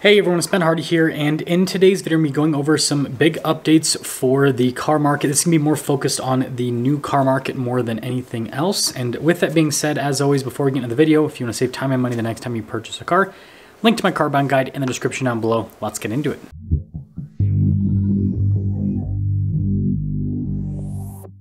Hey everyone, it's Ben Hardy here, and in today's video, I'm going to be going over some big updates for the car market. This is going to be more focused on the new car market more than anything else. And with that being said, as always, before we get into the video, if you want to save time and money the next time you purchase a car, link to my car buying guide in the description down below. Let's get into it.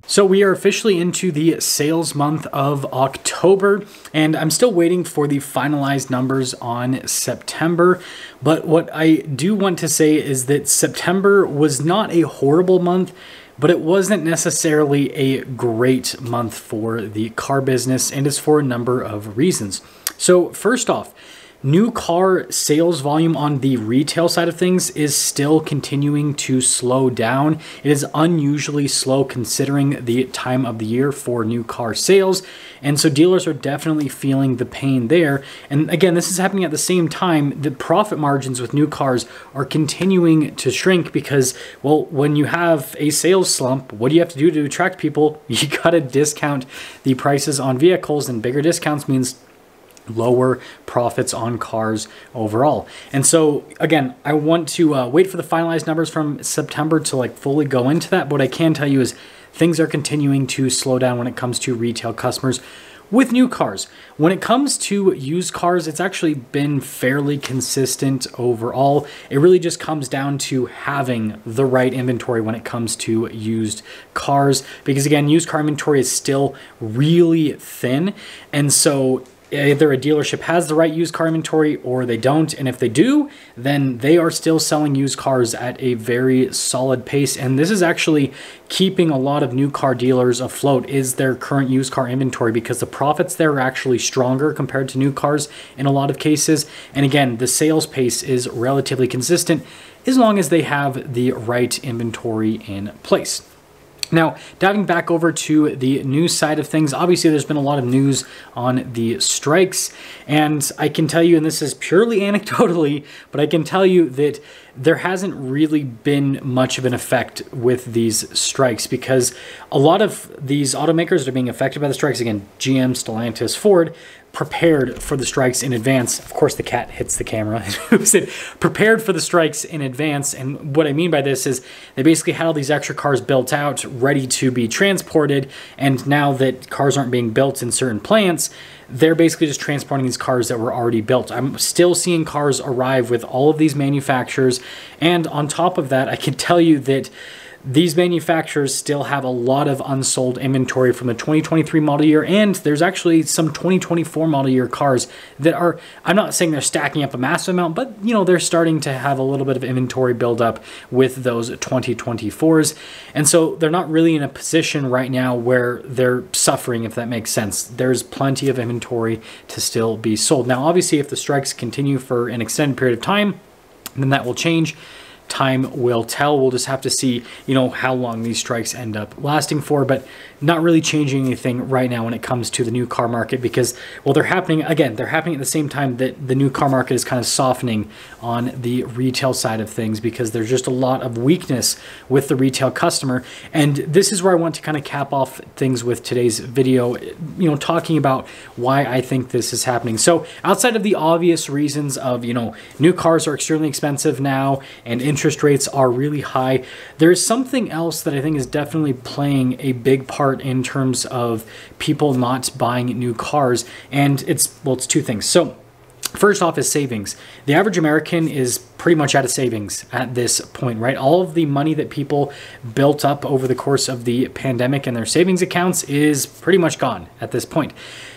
So we are officially into the sales month of October, and I'm still waiting for the finalized numbers on September. But what I do want to say is that September was not a horrible month, but it wasn't necessarily a great month for the car business, and it's for a number of reasons. So first off, new car sales volume on the retail side of things is still continuing to slow down. It is unusually slow considering the time of the year for new car sales. And so dealers are definitely feeling the pain there. And again, this is happening at the same time that profit margins with new cars are continuing to shrink because, well, when you have a sales slump, what do you have to do to attract people? You got to discount the prices on vehicles, and bigger discounts means lower profits on cars overall. And so again, I want to wait for the finalized numbers from September to fully go into that. But what I can tell you is things are continuing to slow down when it comes to retail customers with new cars. When it comes to used cars, it's actually been fairly consistent overall. It really just comes down to having the right inventory when it comes to used cars, because again, used car inventory is still really thin. And so either a dealership has the right used car inventory or they don't. And if they do, then they are still selling used cars at a very solid pace. And this is actually keeping a lot of new car dealers afloat, is their current used car inventory, because the profits there are actually stronger compared to new cars in a lot of cases. And again, the sales pace is relatively consistent as long as they have the right inventory in place. Now, diving back over to the news side of things, obviously there's been a lot of news on the strikes, and I can tell you, and this is purely anecdotally, but I can tell you that there hasn't really been much of an effect with these strikes, because a lot of these automakers that are being affected by the strikes, again, GM, Stellantis, Ford, prepared for the strikes in advance. Of course, the cat hits the camera. Prepared for the strikes in advance. And what I mean by this is they basically had all these extra cars built out, ready to be transported. And now that cars aren't being built in certain plants, they're basically just transporting these cars that were already built. I'm still seeing cars arrive with all of these manufacturers. And on top of that, I can tell you that these manufacturers still have a lot of unsold inventory from the 2023 model year, and there's actually some 2024 model year cars that are, I'm not saying they're stacking up a massive amount, but they're starting to have a little bit of inventory build up with those 2024s. And so they're not really in a position right now where they're suffering, if that makes sense. There's plenty of inventory to still be sold. Now, obviously, if the strikes continue for an extended period of time, then that will change. Time will tell. We'll just have to see, how long these strikes end up lasting for, but not really changing anything right now when it comes to the new car market, because, well, they're happening at the same time that the new car market is kind of softening on the retail side of things, because there's just a lot of weakness with the retail customer. And this is where I want to kind of cap off things with today's video, talking about why I think this is happening. So outside of the obvious reasons of, new cars are extremely expensive now and interest rates are really high, there's something else that I think is definitely playing a big part in terms of people not buying new cars. And it's two things. So first off is savings. The average American is pretty much out of savings at this point, right? All of the money that people built up over the course of the pandemic in their savings accounts is pretty much gone at this point.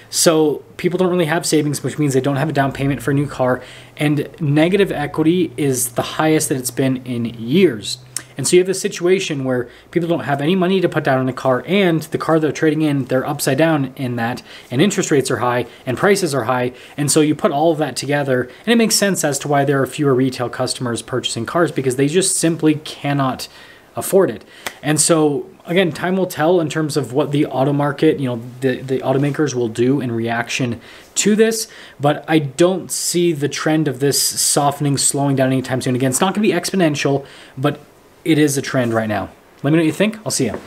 So people don't really have savings, which means they don't have a down payment for a new car, and negative equity is the highest that it's been in years. And so you have this situation where people don't have any money to put down on a car, and the car they're trading in, they're upside down in that, and interest rates are high and prices are high. And so you put all of that together, and it makes sense as to why there are fewer retail customers purchasing cars, because they just simply cannot afford it. And so again, time will tell in terms of what the auto market, the automakers will do in reaction to this, but I don't see the trend of this softening slowing down anytime soon. Again, it's not going to be exponential, but it is a trend right now. Let me know what you think. I'll see you.